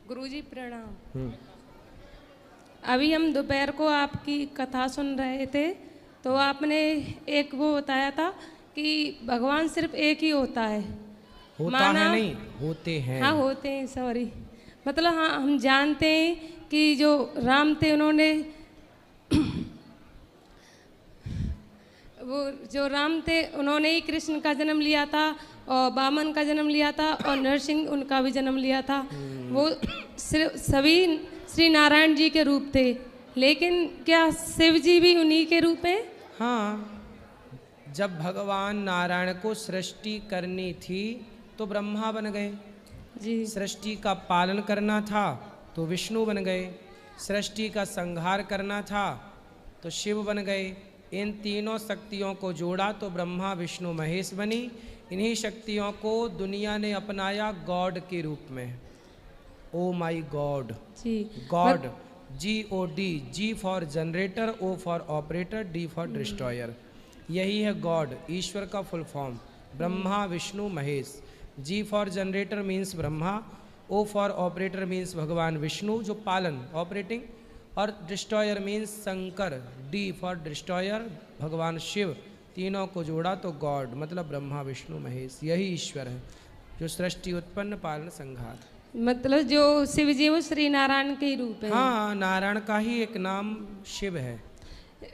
गुरुजी प्रणाम। अभी हम दोपहर को आपकी कथा सुन रहे थे, तो आपने एक वो बताया था कि भगवान सिर्फ एक ही होता है। होता है नहीं, होते हैं। हाँ होते हैं, सॉरी। मतलब हाँ, हम जानते हैं कि जो राम थे उन्होंने वो जो राम थे उन्होंने ही कृष्ण का जन्म लिया था और वामन का जन्म लिया था और नरसिंह उनका भी जन्म लिया था। वो सिर्फ सभी श्री नारायण जी के रूप थे, लेकिन क्या शिव जी भी उन्हीं के रूप हैं? हाँ, जब भगवान नारायण को सृष्टि करनी थी तो ब्रह्मा बन गए जी। सृष्टि का पालन करना था तो विष्णु बन गए, सृष्टि का संहार करना था तो शिव बन गए। इन तीनों शक्तियों को जोड़ा तो ब्रह्मा विष्णु महेश बनी। इन्हीं शक्तियों को दुनिया ने अपनाया गॉड के रूप में। Oh my god, G god, GOD, G for generator, O for operator, D for destroyer. यही है गॉड, ईश्वर का full form. Brahma Vishnu Mahesh. G for generator means Brahma, O for operator means भगवान विष्णु जो पालन ऑपरेटिंग, और destroyer means Shankar, D for destroyer भगवान शिव। तीनों को जोड़ा तो गॉड मतलब ब्रह्मा विष्णु महेश। यही ईश्वर है जो सृष्टि उत्पन्न पालन संहार। मतलब जो शिव जी वो श्री नारायण के ही रूप है। हाँ, नारायण का ही एक नाम शिव है।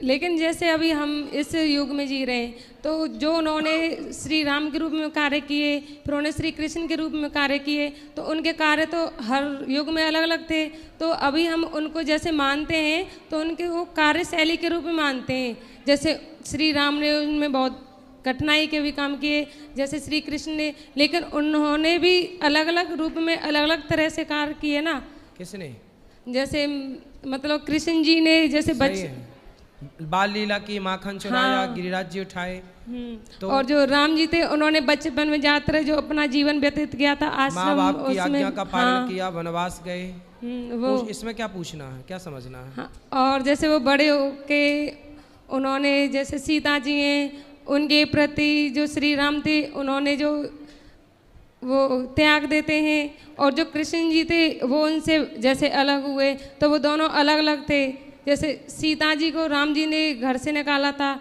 लेकिन जैसे अभी हम इस युग में जी रहे हैं, तो जो उन्होंने श्री राम के रूप में कार्य किए, फिर उन्होंने श्री कृष्ण के रूप में कार्य किए, तो उनके कार्य तो हर युग में अलग अलग थे। तो अभी हम उनको जैसे मानते हैं तो उनके वो कार्यशैली के रूप में मानते हैं। जैसे श्री राम ने उनमें बहुत कठिनाई के भी काम किए, जैसे श्री कृष्ण ने, लेकिन उन्होंने भी अलग अलग रूप में अलग अलग तरह से कार्य किए ना। किसने? जैसे मतलब कृष्ण जी ने जैसे बाल लीला की, माखन चुराया, हाँ। गिरिराज जी उठाए। तो और जो राम जी थे उन्होंने बचपन में जाते रहे, जो अपना जीवन व्यतीत किया था आश्रम, माँ बाप की आज्ञा का पालन हाँ। किया, वनवास गए। वो इसमें क्या पूछना है, क्या समझना है? हाँ। और जैसे वो बड़े होके उन्होंने जैसे सीता जी हैं उनके प्रति जो श्री राम थे उन्होंने जो वो त्याग देते हैं, और जो कृष्ण जी थे वो उनसे जैसे अलग हुए, तो वो दोनों अलग अलग थे। जैसे सीता जी को राम जी ने घर से निकाला था।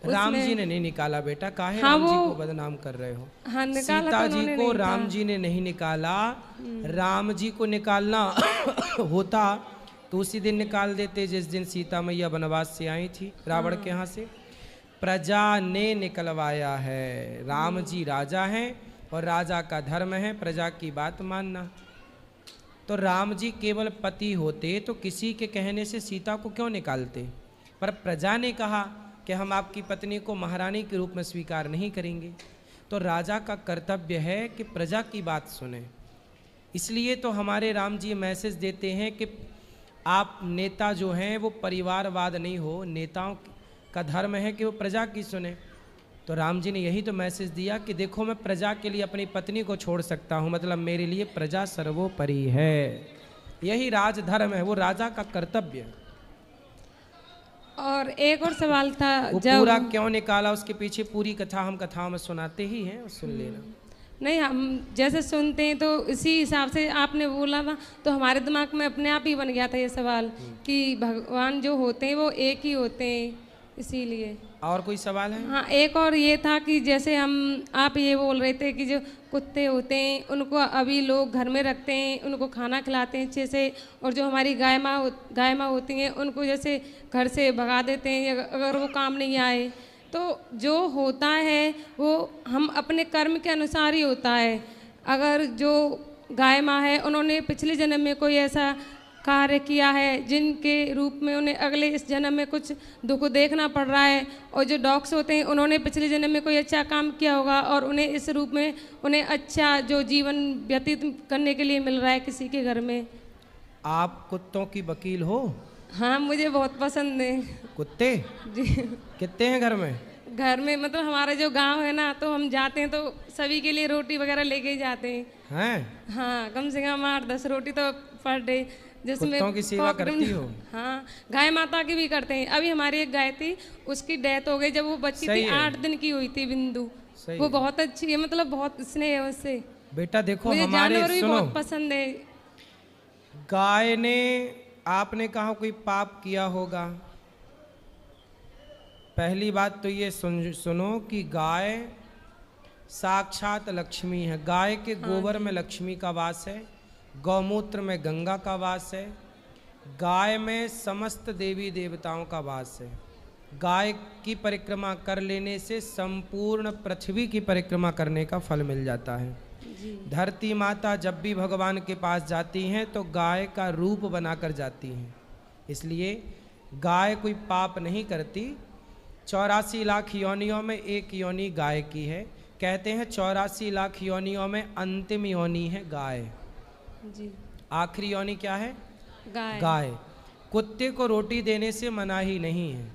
राम जी ने नहीं निकाला बेटा, काहे हाँ, राम जी को बदनाम कर रहे हो? हाँ, सीता जी को राम जी ने नहीं निकाला। राम जी को निकालना होता तो उसी दिन निकाल देते जिस दिन सीता मैया वनवास से आई थी रावण के यहाँ से। प्रजा ने निकलवाया है। राम जी राजा हैं और राजा का धर्म है प्रजा की बात मानना। तो राम जी केवल पति होते तो किसी के कहने से सीता को क्यों निकालते? पर प्रजा ने कहा कि हम आपकी पत्नी को महारानी के रूप में स्वीकार नहीं करेंगे। तो राजा का कर्तव्य है कि प्रजा की बात सुने। इसलिए तो हमारे राम जी मैसेज देते हैं कि आप नेता जो हैं वो परिवारवाद नहीं हो, नेताओं का धर्म है कि वो प्रजा की सुने। तो राम जी ने यही तो मैसेज दिया कि देखो मैं प्रजा के लिए अपनी पत्नी को छोड़ सकता हूँ, मतलब मेरे लिए प्रजा सर्वोपरि है। यही राजधर्म है, वो राजा का कर्तव्य है। और एक और सवाल था, वो जब पूरा क्यों निकाला उसके पीछे पूरी कथा हम कथाओं में सुनाते ही हैं, सुन लेना। नहीं, हम जैसे सुनते हैं तो इसी हिसाब से आपने बोला ना, तो हमारे दिमाग में अपने आप ही बन गया था ये सवाल कि भगवान जो होते हैं वो एक ही होते हैं, इसीलिए। और कोई सवाल है? हाँ, एक और ये था कि जैसे आप ये बोल रहे थे कि जो कुत्ते होते हैं उनको अभी लोग घर में रखते हैं, उनको खाना खिलाते हैं अच्छे से, और जो हमारी गाय माँ होती हैं उनको जैसे घर से भगा देते हैं अगर वो काम नहीं आए। तो जो होता है वो हम अपने कर्म के अनुसार ही होता है। अगर जो गाय माँ है उन्होंने पिछले जन्म में कोई ऐसा कार्य किया है जिनके रूप में उन्हें अगले इस जन्म में कुछ दुख देखना पड़ रहा है, और जो डॉग्स होते हैं उन्होंने पिछले जन्म में कोई अच्छा काम किया होगा और उन्हें इस रूप में उन्हें अच्छा जो जीवन व्यतीत करने के लिए मिल रहा है किसी के घर में। आप कुत्तों की वकील हो? हाँ, मुझे बहुत पसंद है कुत्ते। जी। कितने हैं घर में? घर में मतलब हमारा जो गांव है ना, तो हम जाते हैं तो सभी के लिए रोटी वगैरह लेके ही जाते हैं। हाँ, कम से कम 8-10 रोटी तो पर डे, जिसमें कुत्तों की सेवा करती हो? हाँ, गाय माता की भी करते हैं। अभी हमारी एक गाय थी, उसकी डेथ हो गई जब वो बच्ची थी, 8 दिन की हुई थी, बिंदु। वो बहुत अच्छी है, मतलब बहुत स्नेह है उससे। बेटा देखो मुझे हमारे जानवर भी सुनो, बहुत पसंद है। गाय ने, आपने कहा कोई पाप किया होगा। पहली बात तो ये सुनो कि गाय साक्षात लक्ष्मी है। गाय के गोबर में लक्ष्मी का वास है, गौमूत्र में गंगा का वास है, गाय में समस्त देवी देवताओं का वास है। गाय की परिक्रमा कर लेने से संपूर्ण पृथ्वी की परिक्रमा करने का फल मिल जाता है। धरती माता जब भी भगवान के पास जाती हैं तो गाय का रूप बनाकर जाती हैं, इसलिए गाय कोई पाप नहीं करती। 84 लाख योनियों में एक योनि गाय की है। कहते हैं 84 लाख योनियों में अंतिम योनि है गाय जी। आखिरी योनि क्या है? गाय। गाय। कुत्ते को रोटी देने से मनाही नहीं है।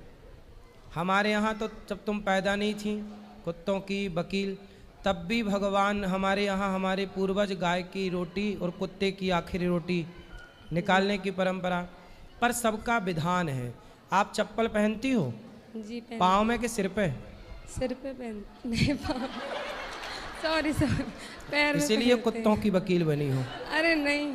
हमारे यहाँ तो जब तुम पैदा नहीं थी कुत्तों की वकील, तब भी भगवान हमारे यहाँ, हमारे पूर्वज गाय की रोटी और कुत्ते की आखिरी रोटी निकालने की परंपरा। पर सबका विधान है। आप चप्पल पहनती हो? जी पाँव में कि सिर पे? सिर पे पहन नहीं, सॉरी पैर में इसीलिए पहनते कुत्तों की वकील बनी हो। अरे नहीं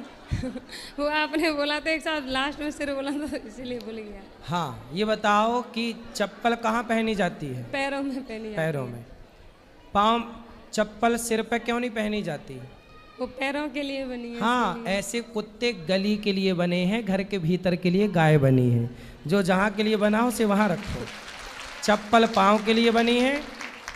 वो आपने बोला था एक साथ, लास्ट में सिर बोला था इसीलिए भूल गया। हाँ, ये बताओ कि चप्पल कहाँ पहनी जाती है? पैरों में पहनी जाती पैरों में। पाँव, चप्पल सिर पे क्यों नहीं पहनी जाती? वो पैरों के लिए बनी है। हाँ, ऐसे कुत्ते गली के लिए बने हैं, घर के भीतर के लिए गाय बनी है। जो जहाँ के लिए बना हो उसे वहाँ रखो। चप्पल पाँव के लिए बनी है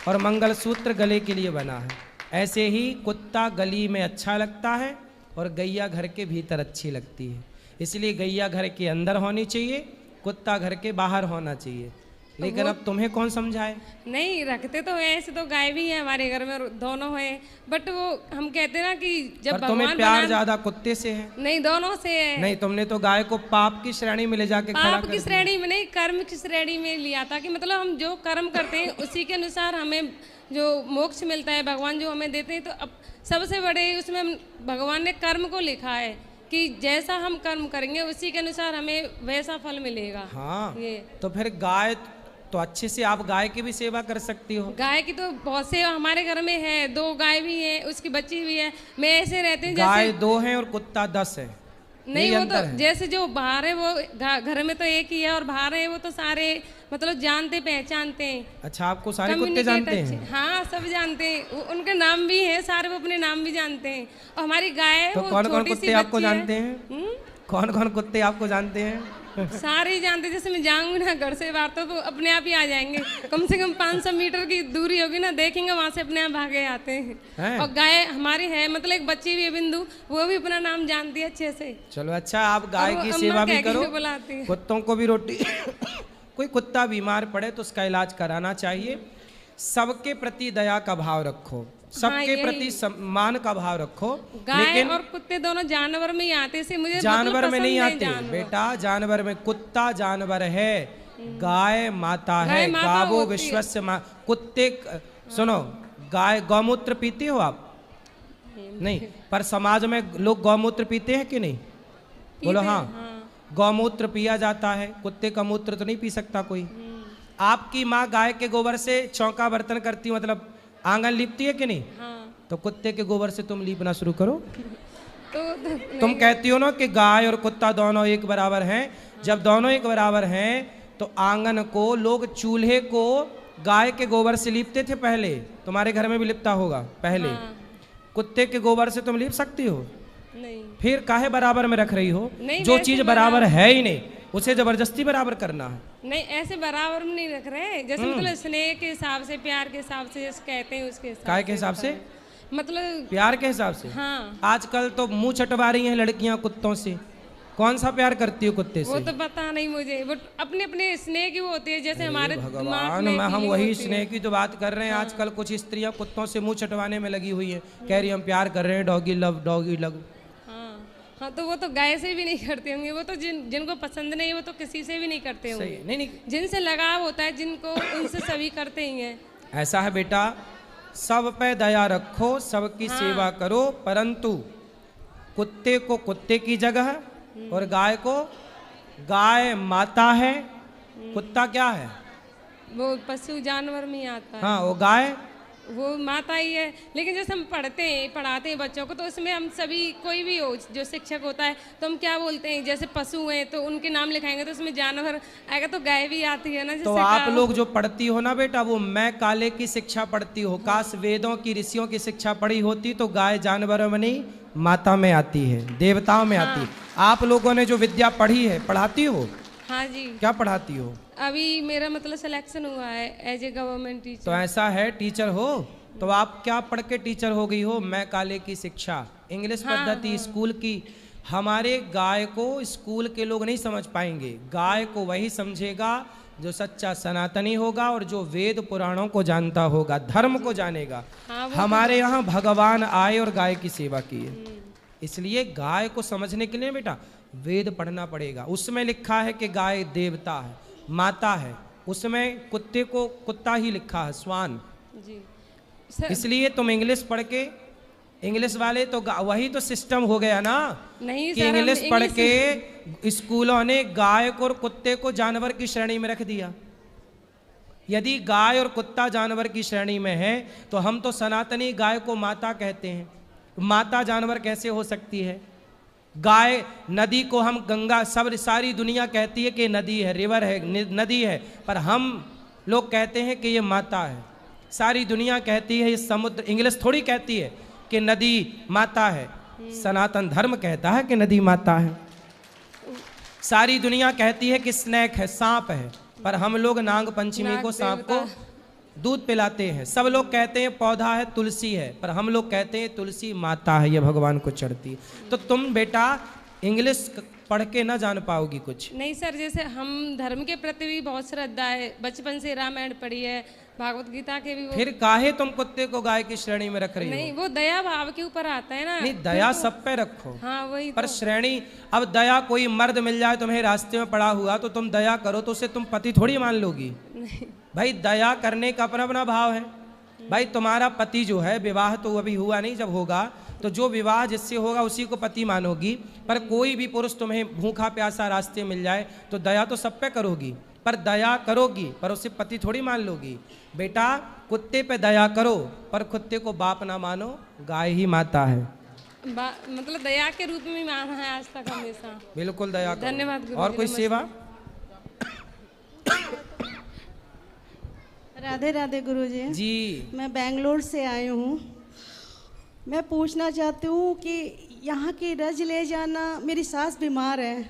और मंगलसूत्र गले के लिए बना है। ऐसे ही कुत्ता गली में अच्छा लगता है और गैया घर के भीतर अच्छी लगती है। इसलिए गैया घर के अंदर होनी चाहिए, कुत्ता घर के बाहर होना चाहिए। लेकिन अब तुम्हें कौन समझाए? नहीं, रखते तो है ऐसे, तो गाय भी है हमारे घर में, दोनों है। बट वो हम कहते ना कि जब पर तुम्हें प्यार ज्यादा कुत्ते से है। नहीं, दोनों से है। नहीं, तुमने तो गाय को पाप की श्रेणी में ले जाके खड़ा कर पाप की श्रेणी में नहीं, कर्म की श्रेणी में लिया था कि मतलब हम जो कर्म करते हैं उसी के अनुसार हमें जो मोक्ष मिलता है, भगवान जो हमें देते हैं। तो अब सबसे बड़े उसमें भगवान ने कर्म को लिखा है कि जैसा हम कर्म करेंगे उसी के अनुसार हमें वैसा फल मिलेगा। हाँ, ये तो फिर गाय तो अच्छे से आप गाय की भी सेवा कर सकती हो। गाय की तो बहुत सेवा हमारे घर में है, 2 गाय भी है, उसकी बच्ची भी है। मैं ऐसे रहते हैं गाय जैसे 2 हैं और कुत्ता 10 है। नहीं, वो तो जैसे जो बाहर है वो घर में तो एक ही है, और बाहर है वो तो सारे मतलब जानते पहचानते हैं। अच्छा, आपको सारे कुत्ते जानते हैं? हाँ, सब जानते हैं, उनके नाम भी है सारे, वो अपने नाम भी जानते हैं। और हमारी गाय है, तो वो कौन कौन छोटी सी कुत्ते आपको बच्ची है। जानते हैं? कौन कौन कुत्ते आपको जानते हैं? सारे ही जानते हैं। जैसे मैं जाऊंगी ना घर से बाहर तो अपने आप ही आ जाएंगे। कम से कम 500 मीटर की दूरी होगी ना, देखेंगे वहां से अपने आप भागे आते हैं। और गाय हमारी है, मतलब एक बच्ची भी है बिंदु, वो भी अपना नाम जानती है अच्छे से। चलो अच्छा, आप गाय की सेवा भी करो, कुत्तों को भी रोटी कोई कुत्ता बीमार पड़े तो उसका इलाज कराना चाहिए। सबके प्रति दया का भाव रखो, सबके प्रति सम्मान का भाव रखो। गाय और कुत्ते दोनों जानवर में ही आते से मुझे जानवर मतलब में नहीं आते बेटा। जानवर में कुत्ता जानवर है, गाय माता है। गावो विश्वस्य माँ। कुत्ते सुनो, गाय गौमूत्र पीते हो आप? नहीं, पर समाज में लोग गौमूत्र पीते हैं कि नहीं? बोलो हाँ। गौमूत्र पिया जाता है, कुत्ते का मूत्र तो नहीं पी सकता कोई। आपकी माँ गाय के गोबर से चौका बर्तन करती, मतलब आंगन लीपती है कि नहीं? हाँ। तो कुत्ते के गोबर से तुम लीपना शुरू करो। तो तुम कहती हो ना कि गाय और कुत्ता दोनों एक बराबर हैं। जब दोनों एक बराबर हैं तो आंगन को लोग चूल्हे को गाय के गोबर से लीपते थे पहले। तुम्हारे घर में भी लिपता होगा पहले। हाँ। कुत्ते के गोबर से तुम लीप सकती हो? नहीं। फिर काहे बराबर में रख रही हो? जो चीज बराबर है ही नहीं उसे जबरदस्ती बराबर करना है। नहीं, ऐसे बराबर में नहीं रख रहे। जैसे मतलब स्नेह के हिसाब से, प्यार के हिसाब से जैसे कहते हैं उसके हिसाब। काय के हिसाब से? मतलब प्यार के हिसाब से। हाँ। आजकल तो मुंह चटवा रही हैं लड़कियां कुत्तों से। कौन सा प्यार करती हो कुत्ते से? वो तो पता नहीं मुझे, वो अपने अपने स्नेह की वो होती है। जैसे हमारे भगवान, मैं हम वही स्नेह की तो बात कर रहे हैं। आजकल कुछ स्त्रियां कुत्तों से मुंह चटवाने में लगी हुई है, कह रही हम प्यार कर रहे हैं, डॉगी लव डॉगी लव। हाँ, तो वो तो गाय से भी नहीं करते होंगे। वो तो जिनको पसंद नहीं वो तो किसी से भी नहीं करते होंगे। नहीं नहीं, जिनसे लगाव होता है जिनको, उनसे सभी करते ही हैं। ऐसा है बेटा, सब पे दया रखो, सबकी सेवा करो, परंतु कुत्ते को कुत्ते की जगह और गाय को, गाय माता है, कुत्ता क्या है? वो पशु जानवर में आता है। हाँ, वो गाय वो माता ही है। लेकिन जैसे हम पढ़ाते हैं बच्चों को, तो उसमें हम सभी, कोई भी हो जो शिक्षक होता है, तो हम क्या बोलते हैं, जैसे पशु हैं तो उनके नाम लिखाएंगे, तो उसमें जानवर आएगा, तो गाय भी आती है ना। तो आप लोग जो पढ़ती हो ना बेटा, वो मैं काले की शिक्षा पढ़ती हो। काश वेदों की, ऋषियों की शिक्षा पढ़ी होती तो गाय जानवरों में नहीं, माता में आती है, देवताओं में आती है। आप लोगों ने जो विद्या पढ़ी है, पढ़ाती हो? हाँ जी। क्या पढ़ाती हो? अभी मेरा मतलब सिलेक्शन हुआ है एज ए गवर्नमेंट टीचर। तो ऐसा है, टीचर हो तो आप क्या पढ़ के टीचर हो गई हो? मैं काले की शिक्षा, इंग्लिश पद्धति स्कूल की। हमारे गाय को स्कूल के लोग नहीं समझ पाएंगे। गाय को वही समझेगा जो सच्चा सनातनी होगा और जो वेद पुराणों को जानता होगा, धर्म को जानेगा। हमारे यहाँ भगवान आए और गाय की सेवा की है, इसलिए गाय को समझने के लिए बेटा वेद पढ़ना पड़ेगा। उसमें लिखा है कि गाय देवता है, माता है। उसमें कुत्ते को कुत्ता ही लिखा है, स्वान जी। इसलिए तुम इंग्लिश पढ़ के, इंग्लिश वाले तो वही तो सिस्टम हो गया ना, नहीं कि इंग्लिश पढ़ के स्कूलों ने गाय को और कुत्ते को जानवर की श्रेणी में रख दिया। यदि गाय और कुत्ता जानवर की श्रेणी में है तो हम तो सनातनी गाय को माता कहते हैं। माता जानवर कैसे हो सकती है? गाय, नदी को हम गंगा, सब सारी दुनिया कहती है कि नदी है, रिवर है, नदी है, पर हम लोग कहते हैं कि ये माता है। सारी दुनिया कहती है ये समुद्र, इंग्लिश थोड़ी कहती है कि नदी माता है। सनातन धर्म कहता है कि नदी माता है। सारी दुनिया कहती है कि स्नेक है, सांप है, पर हम लोग नाग पंचमी को सांप को दूध पिलाते हैं। सब लोग कहते हैं पौधा है, तुलसी है, पर हम लोग कहते हैं तुलसी माता है, ये भगवान को चढ़ती है। तो तुम बेटा इंग्लिश पढ़ के ना जान पाओगी कुछ। नहीं सर, जैसे हम धर्म के प्रति भी बहुत श्रद्धा है, बचपन से रामायण पढ़ी है, भागवत गीता के भी फिर काहे तुम कुत्ते को गाय की श्रेणी में रख रही हो? नहीं, वो दया भाव के ऊपर आता है ना। नहीं, दया सब पे रखो। हाँ वही पर श्रेणी, अब दया, कोई मर्द मिल जाए तुम्हें रास्ते में पड़ा हुआ तो तुम दया करो तो उसे तुम पति थोड़ी मान लोगी। भाई दया करने का अपना अपना भाव है। भाई तुम्हारा पति जो है, विवाह तो अभी हुआ नहीं, जब होगा तो जो विवाह जिससे होगा उसी को पति मानोगी। पर कोई भी पुरुष तुम्हें भूखा प्यासा रास्ते मिल जाए तो दया तो सब पे करोगी, पर दया करोगी पर उसे पति थोड़ी मान लोगी। बेटा कुत्ते पे दया करो पर कुत्ते को बाप ना मानो, गाय ही माता है। मतलब दया के रूप में माना है आज तक हमेशा। बिल्कुल दया करो। धन्यवाद। और कोई सेवा? राधे राधे गुरुजी जी। मैं बेंगलोर से आई हूँ। मैं पूछना चाहती हूँ कि यहाँ की रज ले जाना, मेरी सास बीमार है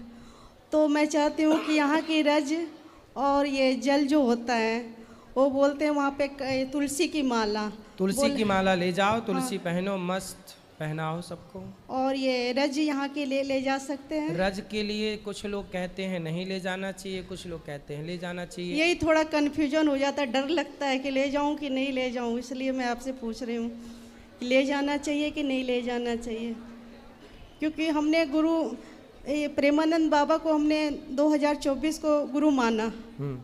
तो मैं चाहती हूँ कि यहाँ की रज और ये जल जो होता है, वो बोलते हैं वहाँ पे तुलसी की माला, तुलसी की माला ले जाओ, तुलसी हाँ। पहनो, मस्त पहनाओ सबको। और ये रज यहाँ के ले जा सकते हैं? रज के लिए कुछ लोग कहते हैं नहीं ले जाना चाहिए, कुछ लोग कहते हैं ले जाना चाहिए। यही थोड़ा कन्फ्यूजन हो जाता है, डर लगता है कि ले जाऊँ कि नहीं ले जाऊँ, इसलिए मैं आपसे पूछ रही हूँ ले जाना चाहिए कि नहीं ले जाना चाहिए। क्योंकि हमने गुरु प्रेमानंद बाबा को हमने 2024 को गुरु माना,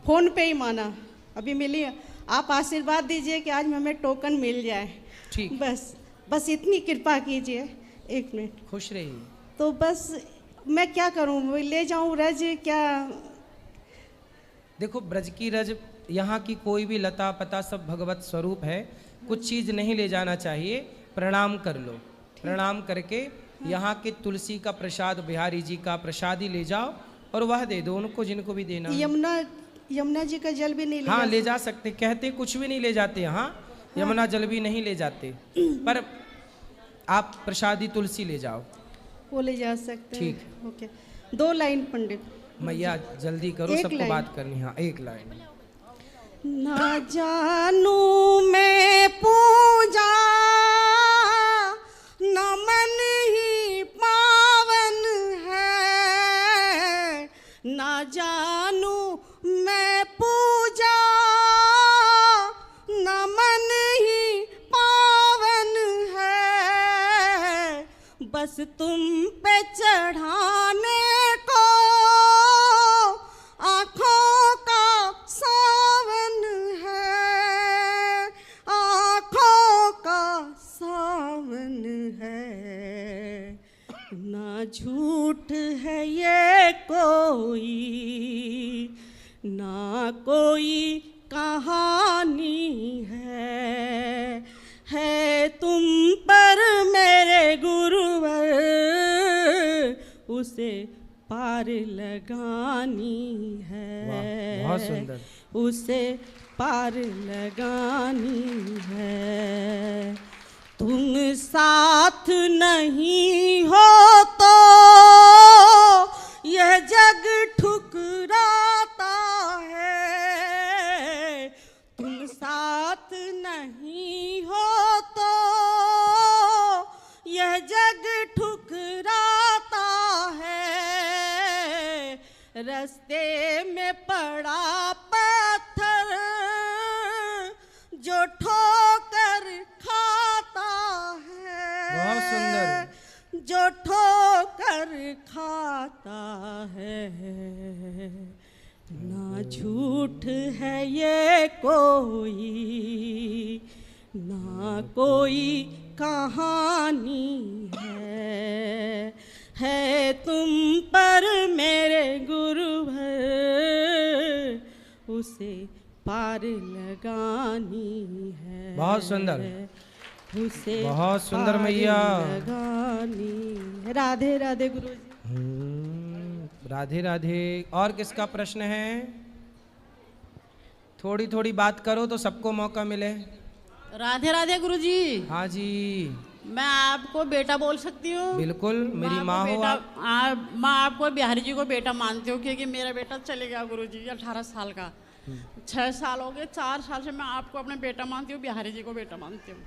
फोन पे ही माना, अभी मिली। आप आशीर्वाद दीजिए कि आज हमें टोकन मिल जाए। ठीक, बस इतनी कृपा कीजिए। एक मिनट, खुश रहिए। तो बस मैं क्या करूं, ले जाऊं रज क्या? देखो ब्रज की रज, यहाँ की कोई भी लता पता सब भगवत स्वरूप है। कुछ चीज नहीं ले जाना चाहिए, प्रणाम कर लो। प्रणाम करके यहाँ के तुलसी का प्रसाद, बिहारी जी का प्रसाद ही ले जाओ और वह दे दो उनको जिनको भी देना। यमुना जी का जल भी नहीं ले? हाँ ले जा सकते, कहते कुछ भी नहीं ले जाते यहाँ। यमुना जल भी नहीं ले जाते, पर आप प्रसादी तुलसी ले जाओ, वो ले जा सकते। ठीक, ओके। 2 लाइन पंडित मैया जल्दी करो, सबको बात करनी। हाँ 1 लाइन। ना जानू मैं पूजा न मन ही पावन है, ना जानू मैं पूजा न मन ही पावन है, बस तुम पे चढ़ाने को आँखों का सावन है, आँखों का सावन है, ना झूठ है ये कोई, ना कोई कहानी है, है तुम पर मेरे गुरुवर, उसे पार लगानी है। वाह, बहुत सुंदर। उसे पार लगानी है। तुम साथ नहीं हो तो यह जग ठुकराता है। तुम साथ नहीं हो तो यह जग ठुकराता है। रास्ते में पड़ा पत्थर जो ठोकर खाता है। बहुत सुंदर। जो ठोकर खाता है। ना झूठ है ये कोई, ना कोई कहानी है तुम पर मेरे गुरुवर, उसे पार लगानी है। बहुत सुंदर, उसे बहुत सुंदर मैया। लगानी। राधे राधे गुरु जी। राधे राधे। और किसका प्रश्न है? थोड़ी थोड़ी बात करो तो सबको मौका मिले। राधे राधे गुरुजी। हाँ जी, मैं आपको बेटा बोल सकती हूँ? बिल्कुल, मेरी माँ हो आप। माँ आपको बिहारी जी को बेटा मानती हूँ, क्योंकि मेरा बेटा चले गया गुरुजी 18 साल का। 6 साल हो गए, 4 साल से मैं आपको अपने बेटा मानती हूँ, बिहारी जी को बेटा मानती हूँ।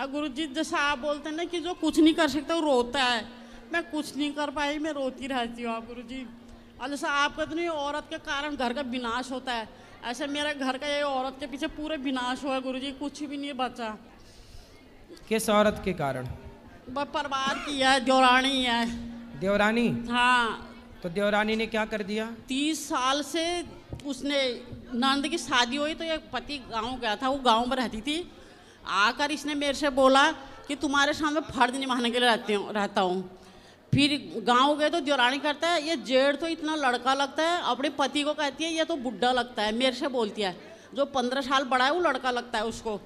गुरुजी जैसा आप बोलते हैं ना कि जो कुछ नहीं कर सकता वो रोता है, मैं कुछ नहीं कर पाई, मैं रोती रहती हूँ आप गुरुजी। और जैसा आप कहते नहीं औरत के कारण घर का विनाश होता है, ऐसे मेरे घर का ये औरत के पीछे पूरे विनाश हुआ गुरुजी, कुछ भी नहीं बचा। किस औरत के कारण? परवार की है, देवरानी है। देवरानी? हाँ। तो देवरानी ने क्या कर दिया? 30 साल से उसने नंद की शादी हुई तो एक पति गांव गया था, वो गांव में रहती थी। आकर इसने मेरे से बोला कि तुम्हारे सामने फर्ज निभाने के लिए रहता हूँ। फिर गांव गए तो देवरानी करता है, ये जेठ तो इतना लड़का लगता है, अपने पति को कहती है ये तो बुढ़ा लगता है। मेरे से बोलती है, जो 15 साल बड़ा है वो लड़का लगता है उसको।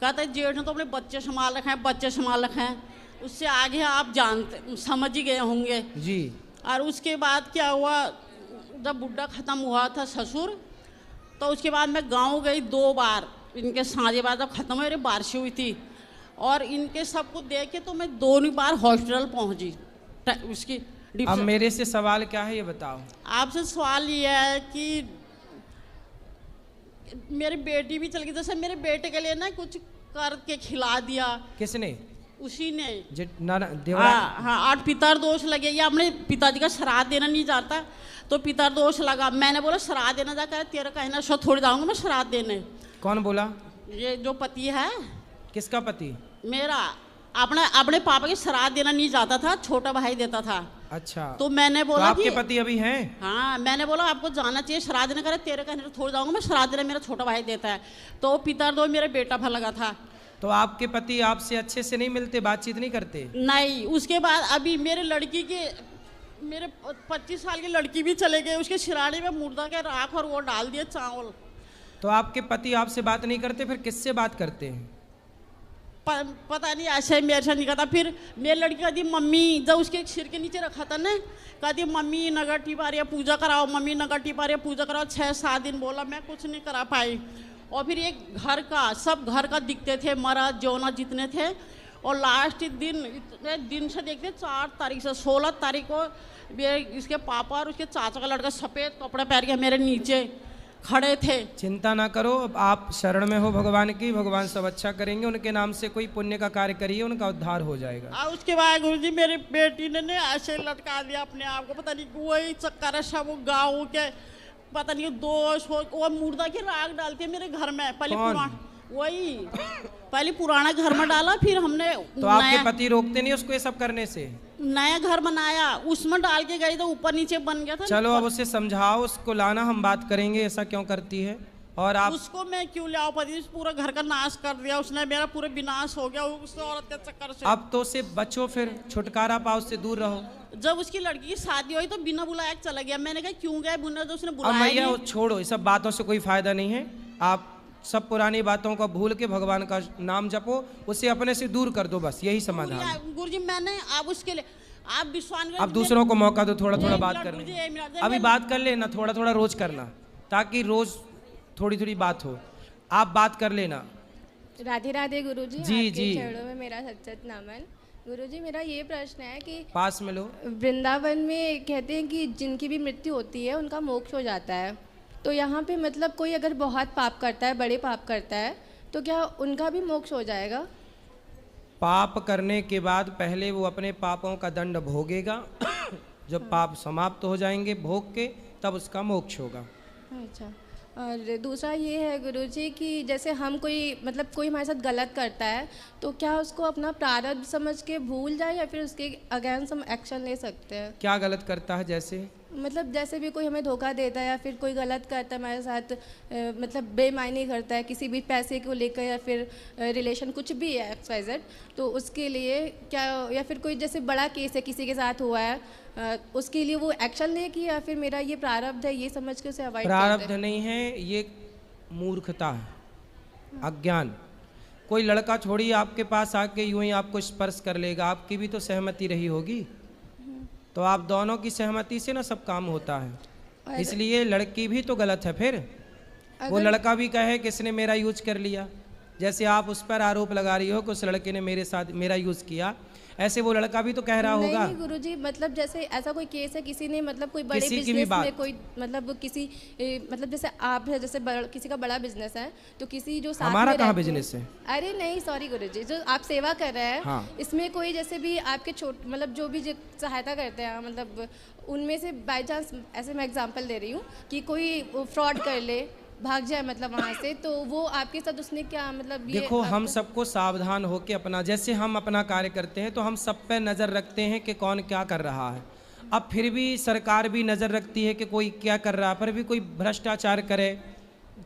कहता है जेठ ने तो अपने बच्चे संभाल रखे हैं, बच्चे संभाल रखे हैं। उससे आगे आप जानते समझ ही गए होंगे जी। और उसके बाद क्या हुआ, जब बुढ़ा ख़त्म हुआ था ससुर, तो उसके बाद मैं गांव गई 2 बार। इनके शादी बाद जब ख़त्म हुई, बारिश हुई थी, और इनके सबको देख के तो मैं 2 बार हॉस्पिटल पहुंची। उसकी अब मेरे से सवाल क्या है ये बताओ। आपसे सवाल ये है कि मेरी बेटी भी चल गई, जैसे मेरे बेटे के लिए ना कुछ करके खिला दिया। किसने? उसी ने। हाँ, 8 पितर दोष लगे, या अपने पिताजी का श्राद्ध देना नहीं जाता तो पितर दोष लगा। मैंने बोला श्राद्ध देना जाकर तेरा कहना सो थोड़ी जाऊंगा मैं श्राद्ध देने। कौन बोला? ये जो पति है। किसका पति? मेरा। अपने पापा के श्राद्ध देना नहीं जाता था, छोटा भाई देता था। अच्छा, तो मैंने बोला तो आपके पति अभी हैं? हाँ, मैंने बोला आपको जाना चाहिए, श्राद्ध देना करे, तेरे कहने छोड़ जाऊंगा मैं, श्राद्ध देना मेरा छोटा भाई देता है। तो पितर दो मेरा बेटा भर लगा था। तो आपके पति आपसे अच्छे से नहीं मिलते, बातचीत नहीं करते? नहीं। उसके बाद अभी मेरे 25 साल की लड़की भी चले गए, उसके सिराने में मुर्दा के राख और वो डाल दिए चावल। तो आपके पति आपसे बात नहीं करते, फिर किससे बात करते हैं? पता नहीं, ऐसे मेरे से नहीं कहता। फिर मेरी लड़की कहती मम्मी, जब उसके सिर के नीचे रखा था ना, कहती मम्मी नगर टिपारिया पूजा कराओ, मम्मी नगर टिपारिया पूजा कराओ। 6-7 दिन बोला, मैं कुछ नहीं करा पाई। और फिर एक सब घर का दिखते थे, मर्द जौना जितने थे। और लास्ट दिन इतने दिन से देखते 4 तारीख से 16 तारीख को इसके पापा और उसके चाचा का लड़का सफ़ेद कपड़े पहन के मेरे नीचे खड़े थे। चिंता ना करो, अब आप शरण में हो भगवान की, भगवान सब अच्छा करेंगे। उनके नाम से कोई पुण्य का कार्य करिए, उनका उद्धार हो जाएगा। और उसके बाद गुरुजी मेरी बेटी ने ऐसे लटका दिया अपने आप को, पता नहीं वही चक्कर है सब गाँव के, पता नहीं दोष हो। वो मुर्दा की राख डालती है मेरे घर में। पहले पुराना घर में डाला, फिर हमने तो आपके पति रोकते नहीं उसको ये सब करने से? नया घर बनाया, उसमें डाल के गई तो ऊपर नीचे बन गया था। चलो अब उसे समझाओ, उसको लाना, हम बात करेंगे ऐसा क्यों करती है। और आप उसको मैं क्यों ले आऊं, पति पूरा घर का नाश कर दिया उसने, मेरा पूरा विनाश हो गया उस औरत के चक्कर से। अब तो उसे बचो, फिर छुटकारा पाओ, उससे दूर रहो। जब उसकी लड़की की शादी हुई तो बिना बुलाया चला गया। मैंने कहा क्यों गया, बिना तो उसने बुलाया मैया छोड़ो, इस सब बातों से कोई फायदा नहीं है। आप सब पुरानी बातों को भूल के भगवान का नाम जपो, उसे अपने से दूर कर दो, बस यही समाधान है। गुरुजी मैंने अब उसके लिए आप विश्वास अब दूसरों को मौका दो थोड़ा थोड़ा बात गुरुजी, करने, एक मिनट, अभी बात कर लेना, थोड़ा थोड़ा रोज करना, ताकि रोज थोड़ी थोड़ी बात हो। आप बात कर लेना। राधे राधे गुरुजी। जी, आपके जी। चरणों में मेरा सच्चत नमन। गुरुजी मेरा ये प्रश्न है कि पास में लो। वृंदावन में कहते हैं कि जिनकी भी मृत्यु होती है उनका मोक्ष हो जाता है, तो यहाँ पे मतलब कोई अगर बहुत पाप करता है, बड़े पाप करता है, तो क्या उनका भी मोक्ष हो जाएगा? पाप करने के बाद पहले वो अपने पापों का दंड भोगेगा, जब पाप समाप्त हो जाएंगे भोग के, तब उसका मोक्ष होगा। अच्छा, और दूसरा ये है गुरुजी कि जैसे हम कोई मतलब कोई हमारे साथ गलत करता है, तो क्या उसको अपना प्रारब्ध समझ के भूल जाए या फिर उसके अगेंस्ट हम एक्शन ले सकते हैं? क्या गलत करता है? जैसे मतलब जैसे भी कोई हमें धोखा देता है या फिर कोई गलत करता है हमारे साथ, मतलब बेईमानी करता है किसी भी पैसे को लेकर या फिर रिलेशन कुछ भी है XYZ, तो उसके लिए क्या, या फिर कोई जैसे बड़ा केस है किसी के साथ हुआ है, उसके लिए वो एक्शन ले कि या फिर मेरा ये प्रारब्ध है ये समझ के उसे अवॉइड प्रारब्ध नहीं है, ये मूर्खता है, अज्ञान। कोई लड़का छोड़िए आपके पास आके यूं ही आपको स्पर्श कर लेगा, आपकी भी तो सहमति रही होगी, तो आप दोनों की सहमति से ना सब काम होता है। इसलिए लड़की भी तो गलत है फिर। वो लड़का भी कहे कि इसने मेरा यूज कर लिया, जैसे आप उस पर आरोप लगा रही हो कि उस लड़के ने मेरे साथ मेरा यूज किया, ऐसे वो लड़का भी तो कह रहा होगा। नहीं गुरुजी, मतलब जैसे ऐसा कोई केस है किसी ने मतलब कोई बड़े किसी की भी बिजनेस बात। में कोई मतलब किसी मतलब जैसे आप है, जैसे किसी का बड़ा बिजनेस है, तो किसी जो साथ हमारा में कहाँ रहते हैं- बिजनेस है? अरे नहीं सॉरी गुरुजी, जो आप सेवा कर रहे हैं हाँ। इसमें कोई जैसे भी आपके मतलब जो भी सहायता करते हैं, मतलब उनमें से बाई चांस, ऐसे मैं एग्जाम्पल दे रही हूँ कि कोई फ्रॉड कर ले, भाग जाए मतलब वहाँ से, तो वो आपके साथ उसने क्या मतलब ये देखो हम सबको सावधान होकर अपना, जैसे हम अपना कार्य करते हैं तो हम सब पे नज़र रखते हैं कि कौन क्या कर रहा है। अब फिर भी सरकार भी नज़र रखती है कि कोई क्या कर रहा है, पर भी कोई भ्रष्टाचार करे,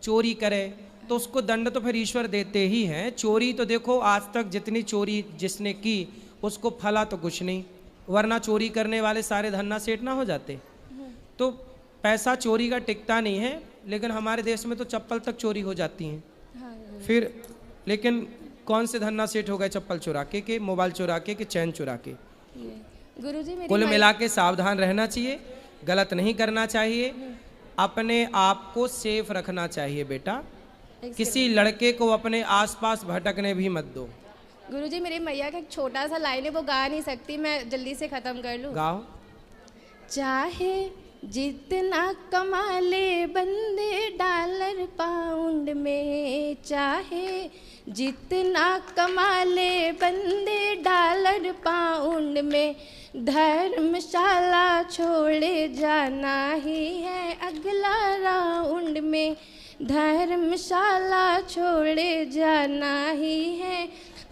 चोरी करे, तो उसको दंड तो फिर ईश्वर देते ही हैं। चोरी तो देखो आज तक जितनी चोरी जिसने की उसको फला तो कुछ नहीं, वरना चोरी करने वाले सारे धन्ना सेठ ना हो जाते। तो पैसा चोरी का टिकता नहीं है, लेकिन हमारे देश में तो चप्पल तक चोरी हो जाती हैं। फिर लेकिन कौन से धन्ना सेठ हो गए चप्पल चुरा के मोबाइल चुरा के चैन चुरा के। गुरुजी मेरी कुल मिला के सावधान रहना चाहिए, गलत नहीं करना चाहिए, अपने आप को सेफ रखना चाहिए बेटा। किसी लड़के को अपने आसपास भटकने भी मत दो। गुरुजी मेरी मैया का एक छोटा सा लाइन है, वो गा नहीं सकती, मैं जल्दी से ख़त्म कर लूँ। गाओ। चाहे जितना कमा ले बंदे डॉलर पाउंड में, चाहे जितना कमा ले बंदे डॉलर पाउंड में, धर्मशाला छोड़े जाना ही है अगला राउंड में, धर्मशाला छोड़े जाना ही है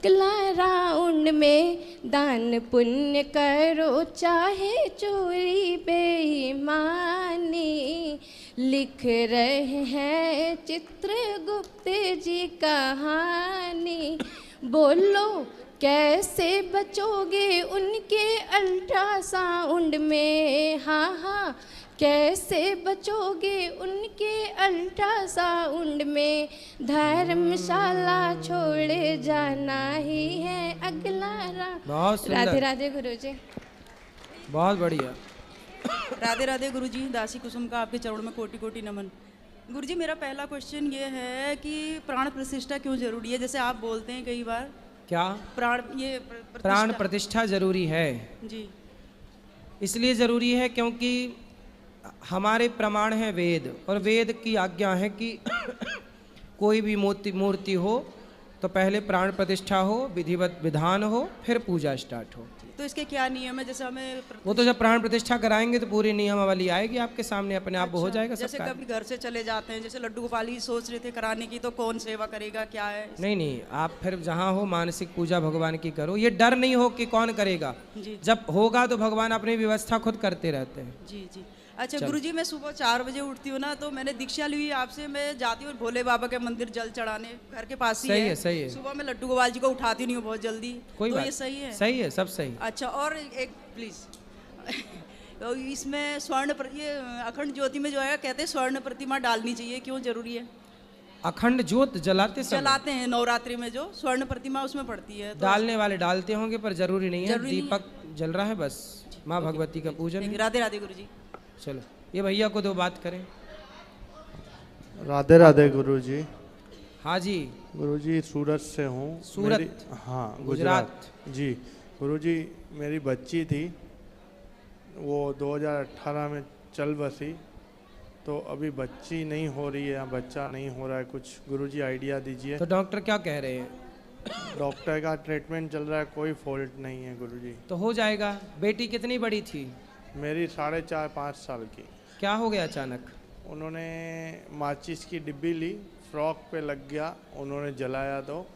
अगला राउंड में। दान पुण्य करो चाहे चोरी बेईमानी, लिख रहे हैं चित्रगुप्त जी कहानी। बोलो कैसे बचोगे उनके अल्ट्रासाउंड में, हाँ हाँ कैसे बचोगे उनके अल्ट्रासाउंड में, धर्मशाला छोड़े जाना ही है अगला बहुत सुंदर। राधे राधे गुरुजी। बहुत बढ़िया। राधे राधे गुरुजी, दासी कुसुम का आपके चरणों में कोटि कोटि नमन। गुरुजी मेरा पहला क्वेश्चन ये है कि प्राण प्रतिष्ठा क्यों जरूरी है? जैसे आप बोलते हैं कई बार क्या प्राण प्रतिष्ठा जरूरी है? जी, इसलिए ज़रूरी है क्योंकि हमारे प्रमाण हैं वेद, और वेद की आज्ञा है कि कोई भी मूर्ति हो तो पहले प्राण प्रतिष्ठा हो, विधिवत विधान हो, फिर पूजा स्टार्ट हो। तो इसके क्या नियम है? जैसे हमें वो तो जब प्राण प्रतिष्ठा कराएंगे तो पूरी नियमावली आएगी आपके सामने, अपने आप वो हो जाएगा जैसे सबका। कभी घर से चले जाते हैं, जैसे लड्डू गोपाल ही सोच रहे थे कराने की, तो कौन सेवा करेगा, क्या है? नहीं नहीं, आप फिर जहाँ हो मानसिक पूजा भगवान की करो, ये डर नहीं हो कि कौन करेगा। जी जब होगा तो भगवान अपनी व्यवस्था खुद करते रहते हैं। जी जी। अच्छा गुरुजी, मैं सुबह 4 बजे उठती हूँ ना, तो मैंने दीक्षा ली हुई आपसे, मैं जाती हूँ भोले बाबा के मंदिर जल चढ़ाने, घर के पास ही सही है, सही है। सुबह मैं लड्डू गोपाल जी को उठाती नहीं हूँ बहुत जल्दी, कोई तो बात ये सही है? सही है, सब सही। अच्छा, और एक प्लीज तो इसमें ये अखंड ज्योति में जो है कहते हैं स्वर्ण प्रतिमा डालनी चाहिए, क्यों जरूरी है? अखंड ज्योत जलाते समय जलाते हैं नवरात्रि में, जो स्वर्ण प्रतिमा उसमें पड़ती है, तो डालने वाले डालते होंगे पर जरूरी नहीं है, जरूरी नहीं है। दीपक जल रहा है बस, माँ भगवती का पूजन है। राधे राधे गुरुजी। चलो ये भैया को दो बात करें। राधे राधे गुरुजी। हाँ जी। गुरुजी सूरत से हूँ। सूरत? हाँ, गुजरात। जी गुरुजी, मेरी बच्ची थी, वो 2018 में चल बसी, तो अभी बच्ची नहीं हो रही है या बच्चा नहीं हो रहा है, कुछ गुरुजी आइडिया दीजिए। तो डॉक्टर क्या कह रहे हैं? डॉक्टर का ट्रीटमेंट चल रहा है, कोई फॉल्ट नहीं है गुरुजी। तो हो जाएगा। बेटी कितनी बड़ी थी? मेरी 4.5-5 साल की। क्या हो गया अचानक? उन्होंने माचिस की डिब्बी ली, फ्रॉक पे लग गया, उन्होंने जलाया तो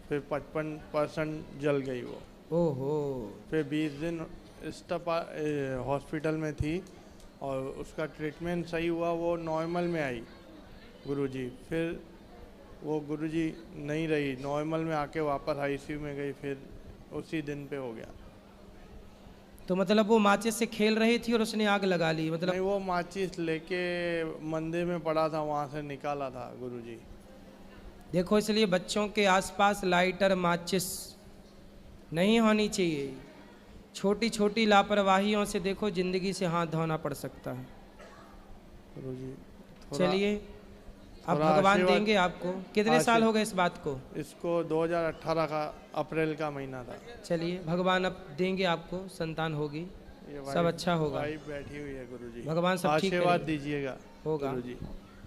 फिर 55% जल गई वो। ओहो। फिर 20 दिन हॉस्पिटल में थी और उसका ट्रीटमेंट सही हुआ, वो नॉर्मल में आई गुरुजी। फिर वो गुरुजी नहीं रही, नॉर्मल में आके वापस आईसीयू में गई, फिर उसी दिन पे हो गया। तो मतलब वो माचिस से खेल रही थी और उसने आग लगा ली, मतलब? नहीं, वो माचिस लेके मंदिर में पड़ा था, वहाँ से निकाला था गुरुजी। देखो, इसलिए बच्चों के आसपास लाइटर माचिस नहीं होनी चाहिए। छोटी छोटी लापरवाहियों से देखो जिंदगी से हाथ धोना पड़ सकता है गुरुजी। चलिए, अब भगवान देंगे आपको। कितने साल हो गए इस बात को? इसको 2018 का अप्रैल का महीना था। चलिए, भगवान अब देंगे आपको, संतान होगी, सब अच्छा होगा। वाइफ बैठी हुई है गुरुजी, भगवान सब ठीक आशीर्वाद करेंगे। दीजिएगा होगा। गुरुजी।